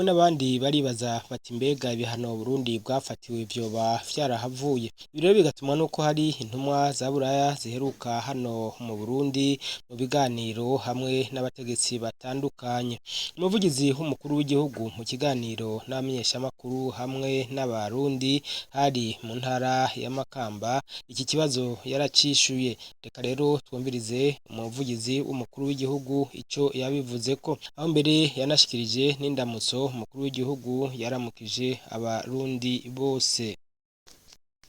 hamwe n'abandi baribaza bati mbega ibihano Burundi bwafatiwe vyoba vyarahavuye. Ibi rero bigatumwa nuko hari intumwa za Buraya ziheruka hano mu Burundi mu biganiro hamwe n'abategetsi batandukanye. Umuvugizi w'umukuru w'igihugu mu kiganiro n'abamenyeshamakuru hamwe n'abarundi hari mu ntara ya Makamba, iki kibazo yaracishuye. Reka rero twumvirize umuvugizi w'umukuru w'igihugu ico yabivuzeko, aho mbere yanashikirije n'indamutso umukuru w'igihugu yaramukije abarundi bose.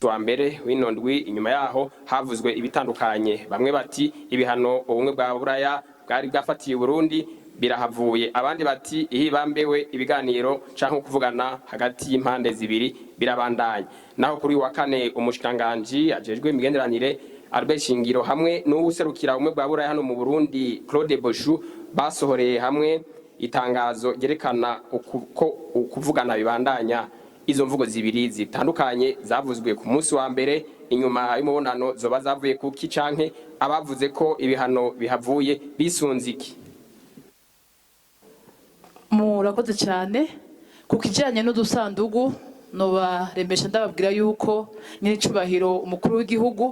Wa mbere w'inondwi inyuma yaho havuzwe ibitandukanye, bamwe bati ibihano ubumwe bwa Buraya bwari bwafatiye Burundi birahavuye, abandi bati ihibambewe ibiganiro canke kuvugana hagati y'impande zibiri birabandanya. Naho kuri wa kane umushikanganje ajejwe imigenderanire Albert Shingiro hamwe n'uwuserukira ubumwe bwa Buraya hano mu Burundi Claude Boshu basohoreye hamwe itangazo ryerekana uko kuvugana bibandanya. Izo mvugo zibiri zitandukanye zavuzwe ku munsi wa mbere inyuma y'umubonano zoba zavuye ku kicanke abavuze ko ibihano bihavuye bisunziki. Murakoze cyane ku kijanye n'udusandugu nobaremesha ndababwira yuko nyiricubahiro umukuru w'igihugu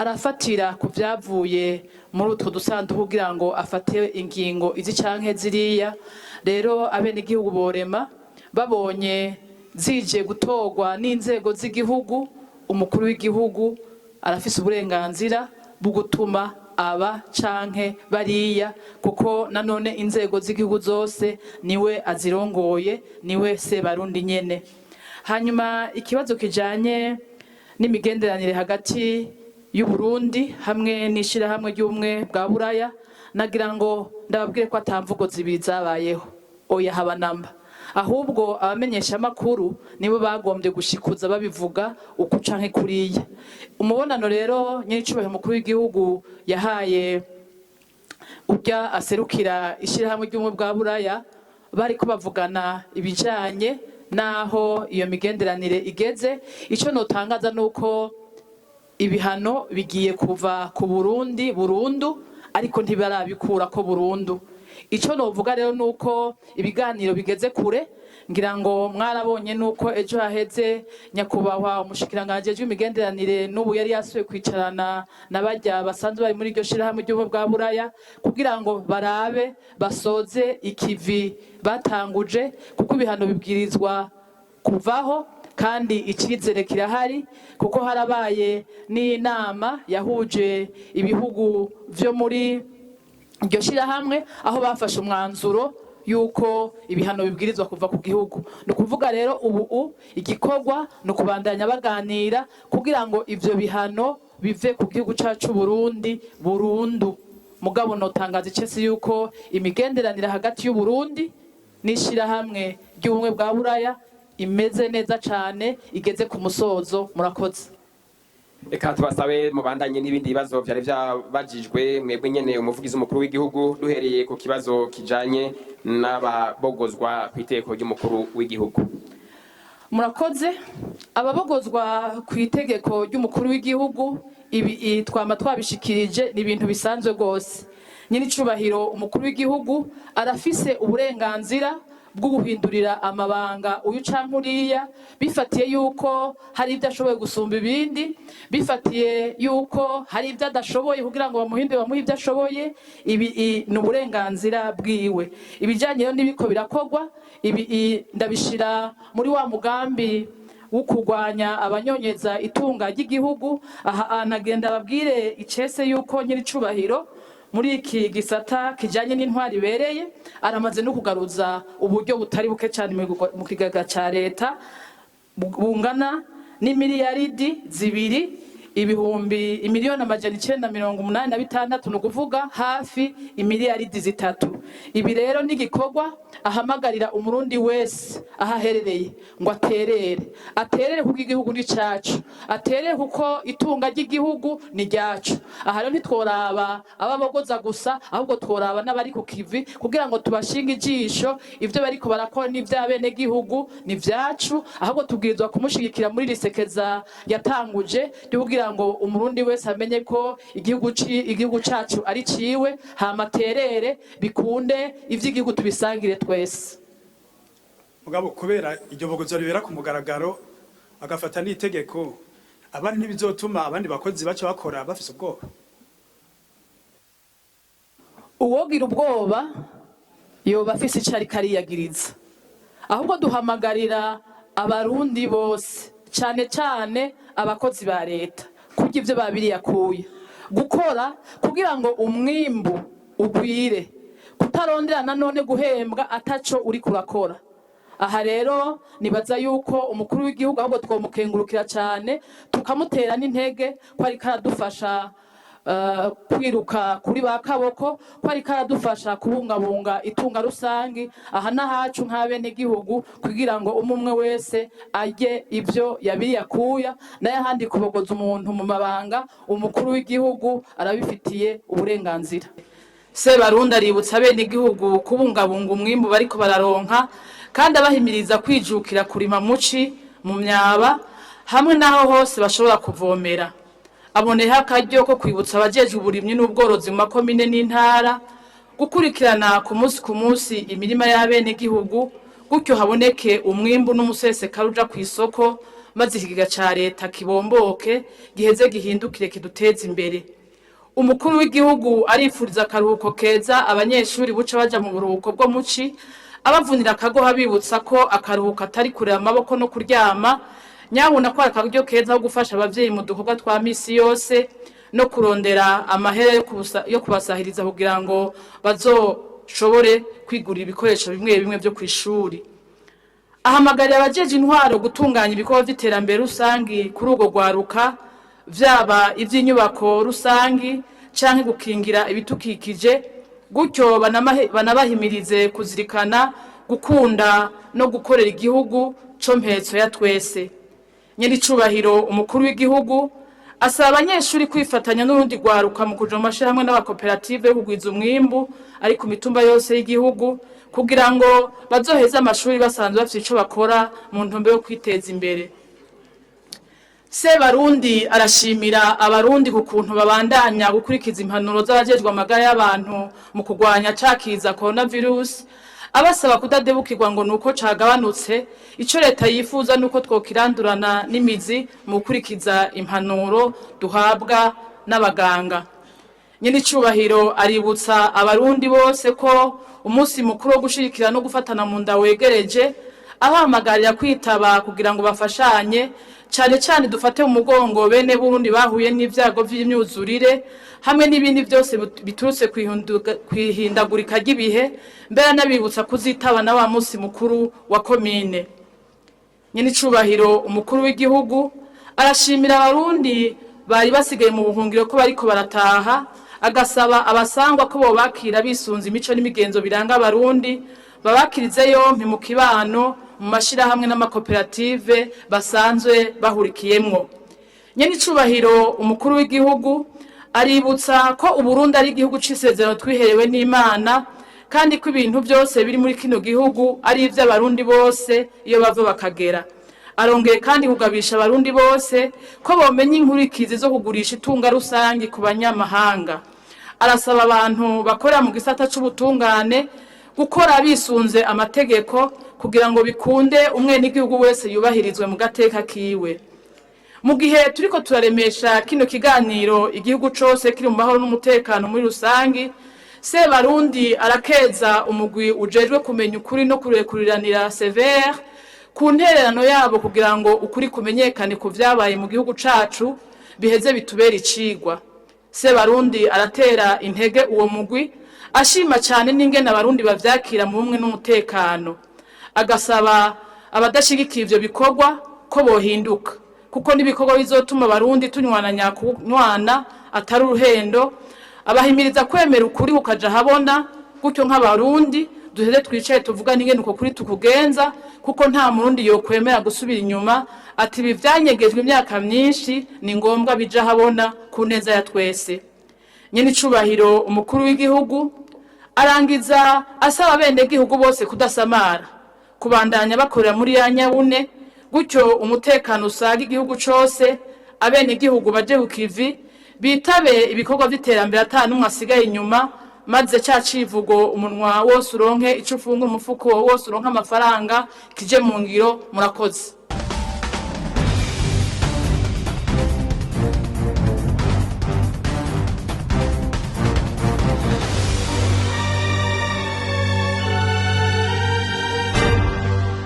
arafatira ku byavuye muri utwo dusanduku kugira ngo afate ingingo izi canke ziriya. Rero abene igihugu borema babonye zije gutorwa n'inzego z'igihugu, umukuru w'igihugu arafise uburenganzira bwo gutuma aba canke bariya, kuko nanone inzego z'igihugu zose niwe azirongoye, niwe se Barundi nyene. Hanyuma ikibazo kijanye n'imigenderanire hagati y'u Burundi hamwe n'ishirahamwe ry'ubumwe bwa Buraya, nagira ngo ndababwire ko atamvugo zibiri zabayeho, oya haba namba. Ahubwo abamenyesha makuru nibo bagombye gushikuza babivuga uko canke kuriya. Umubonano rero nyiricubahiro umukuru w'igihugu yahaye urya aserukira ishirahamwe ry'ubumwe bwa Buraya, bariko bavugana ibijanye naho iyo migenderanire igeze. Ico notangaza nuko ibihano bigiye kuva ku Burundi burundu, ariko ntibarabikura ko burundu. Ico novuga rero nuko ibiganiro bigeze kure, ngira ngo mwarabonye nuko ejo haheze nyakubahwa umushikiranganje w'imigenderanire n'ubu yari yasuye kwicarana n'abajya basanzwe bari muri iryo shirahamwe ry'ubumwe bwa Buraya kugira ngo barabe basoze ikivi batanguje, kuko ibihano bibwirizwa kuvaho kandi ikizere kirahari, kuko harabaye n'inama yahuje ibihugu vyo muri iryo shirahamwe aho bafashe umwanzuro yuko ibihano bibwirizwa kuva ku gihugu. No kuvuga rero ubu igikorwa no kubandanya baganira kugira ngo ivyo bihano bive ku gihugu cacu Burundi burundu. Mugabo notangaza icese yuko imigenderanire hagati y'u Burundi n'ishirahamwe ry'ubumwe bwa Buraya imeze neza cane, igeze ku musozo. Murakoze. Eka tubasabe mubandanye n'ibindi bibazo vyari vyabajijwe mwebwe nyene umuvugizi umukuru w'igihugu, duhereye ku kibazo kijanye n'ababogozwa kw'iteko ry'umukuru w'igihugu. Murakoze. Ababogozwa kw'itegeko ry'umukuru w'igihugu ibi twama twabishikirije ni ibintu bisanzwe gose. Nyiricubahiro umukuru w'igihugu arafise uburenganzira bwo guhindurira amabanga uyu canke uriya, bifatiye yuko hari ibyo ashoboye gusumba ibindi, bifatiye yuko hari ibyo adashoboye kugira ngo bamuhindure bamuhe ibyo ashoboye. Ibi ni uburenganzira bwiwe. Ibijanye rero n'ibiko birakorwa, ibi ndabishira muri wa mugambi wo kurwanya abanyonyeza itunga ry'igihugu. Aha anagenda babwire icese yuko nyiricubahiro muri iki gisata kijanye n'intwari bereye aramaze no kugaruza uburyo butari buke cyane mu kigaga ca leta bungana n'imiliyaridi zibiri ibihumbi imiliyoni amajana 986, no kuvuga hafi imiliyaridi zitatu. Ibi rero n'igikorwa ahamagarira umurundi wese ahaherereye ngo aterere kuko igihugu ni cacu, aterere kuko itunga ry'igihugu ni ryacu. Aha rero ntitworaba ababogoza gusa, ahubwo tworaba n'abari ku kivi kugira ngo tubashinga ijisho ivyo bariko barakora n'ivy'abene gihugu ni vyacu, ahubwo tubwirizwa kumushigikira muri risekeza yatanguje kugira ngo umurundi wese amenye ko igihugu cacu ari ciwe, hama aterere bikunde ivy'igihugu tubisangire twese. mugabo kubera iryo bogozo ribera ku mugaragaro agafata n'itegeko abandi ntibizotuma abandi bakozi baca bakora bafise ubwoba. Uwogira ubwoba yoba afise icari kariyagiriza, ahubwo duhamagarira abarundi bose cane cane abakozi ba leta kurya ivyo babiriyakuye, gukora kugira ngo umwimbu ugwire, kutarondera nanone guhembwa ataco uri kurakora. Aha rero nibaza yuko umukuru w'igihugu ahubwo twomukengurukira cane tukamutera n'intege ko ariko aradufasha kwiruka kuri ba kaboko, ko ariko aradufasha kubungabunga itunga rusangi aha n'ahacu nk'abenegihugu, kugira ngo umwe wese arye ivyo yabiriyakuya, n'ayahandi kubogoza umuntu mu mabanga umukuru w'igihugu arabifitiye uburenganzira. Sebarundi aributsa abenegihugu kubungabunga umwimbu bariko bararonka, kandi abahimiriza kwijukira kurima muci mu myaba hamwe n'aho hose bashobora kuvomera. Aboneho akaryo ko kwibutsa abajejwe uburimyi n'ubworozi mu makomine n'intara gukurikirana ku munsi imirima y'abenegihugu, gutyo haboneke umwimbu n'umusesekara uja kw'isoko, maze ikigiga ca leta kibomboke giheze gihindukire kiduteza imbere. Umukuru w'igihugu arifuriza akaruhuko keza abanyeshuri buca baja mu buruhuko bwo muci, abavunira akagoha bibutsa ko akaruhuko atari kurera amaboko no kuryama, nyabuna ko akaryo keza ko gufasha abavyeyi mu dukorwa twa misi yose no kurondera amahera yo kubasahiriza kugira ngo bazoshobore kwigurira ibikoresho bimwe bimwe vyo kw'ishuri. Ahamagarira abajeje intwaro gutunganya ibikorwa vy'iterambere rusangi kuri urwo rwaruka, vyaba ivy'inyubako rusangi canke gukingira ibitukikije, gutyo banabahimirize kuzirikana gukunda no gukorera igihugu co mpetso ya twese. Nyiricubahiro umukuru w'igihugu asaba abanyeshuri kwifatanya n'urundi rwaruka mu kuja mu mashirahamwe n'abakoperative yo kugwiza umwimbu ari ku mitumba yose y'igihugu, kugira ngo bazoheze amashuri basanzwe bafite ico bakora mu ntumbero yo kwiteza imbere. Sebarundi arashimira abarundi ku kuntu babandanya gukurikiza impanuro z'abajejwe amagara y'abantu mu kurwanya cakiza coronavirus, abasaba kudadebukirwa ngo nuko cagabanutse, ico leta yifuza nuko twokirandurana n'imizi mu gukurikiza impanuro duhabwa n'abaganga. Nyiricubahiro aributsa abarundi bose ko umunsi mukuru wo gushigikira no gufatana mu nda wegereje, abahamagarira kwitaba kugira ngo bafashanye, cane cane dufate mu mugongo bene Burundi bahuye n'ivyago vy'imyuzurire hamwe n'ibindi byose biturutse kwihindagurika ry'ibihe, mbere nabibutsa kuzitaba na wa munsi mukuru wa komine. Nyiricubahiro umukuru w'igihugu arashimira abarundi bari basigaye mu buhungiro ko bariko barataha, agasaba abasangwa ko bobakira bisunze imico n'imigenzo biranga abarundi, babakirize yompi mu kibano mu mashirahamwe n'amakoperative basanzwe bahurikiyemwo. Nyiricubahiro umukuru w'igihugu aributsa ko Uburundi ari igihugu c'isezerano twiherewe n'Imana, kandi ko ibintu byose biri muri kino gihugu ari ivy'abarundi bose iyo bava bakagera. Arongeye kandi kugabisha abarundi bose ko bomenya inkurikizi zo kugurisha itunga rusangi ku banyamahanga. Arasaba abantu bakorera mu gisata c'ubutungane gukora bisunze amategeko kugira ngo bikunde umwenegihugu wese yubahirizwe mu gateka kiwe. Mu gihe turiko turaremesha kino kiganiro igihugu cose kiri mu mahoro n'umutekano muri rusangi, Sebarundi arakeza umugwi ujejwe kumenya ukuri no kurekuriranira severe ku ntererano yabo kugira ngo ukuri kumenyekane ku vyabaye mu gihugu cacu biheze bitubera icigwa. Sebarundi aratera intege uwo mugwi, ashima cyane n'ingene abarundi bavyakira mu bumwe n'umutekano, agasaba abadashigikiye ivyo bikorwa ko bohinduka, kuko nibikorwa bizotuma abarundi tunywana nyakunywana atari uruhendo. Abahimiriza kwemera ukuri kukaja habona, gutyo nk'abarundi duheze twicaye tuvuga n'ingene uko kuri tukugenza, kuko nta murundi yokwemera gusubira inyuma ati ibi vyanyegejwe imyaka myinshi ni ngombwa bija habona ku neza ya twese. Nyiricubahiro umukuru w'igihugu arangiza asaba abenegihugu bose kudasamara, kubandanya bakorera muri ya nyabune, gutyo umutekano usaga igihugu cose, abenegihugu baje ku kivi bitabe ibikorwa vy'iterambere ata n'umwe asigaye inyuma, maze ca civugo umunwa wose uronke ico ufunga umufuko wose uronke amafaranga kije mu ngiro. Murakoze.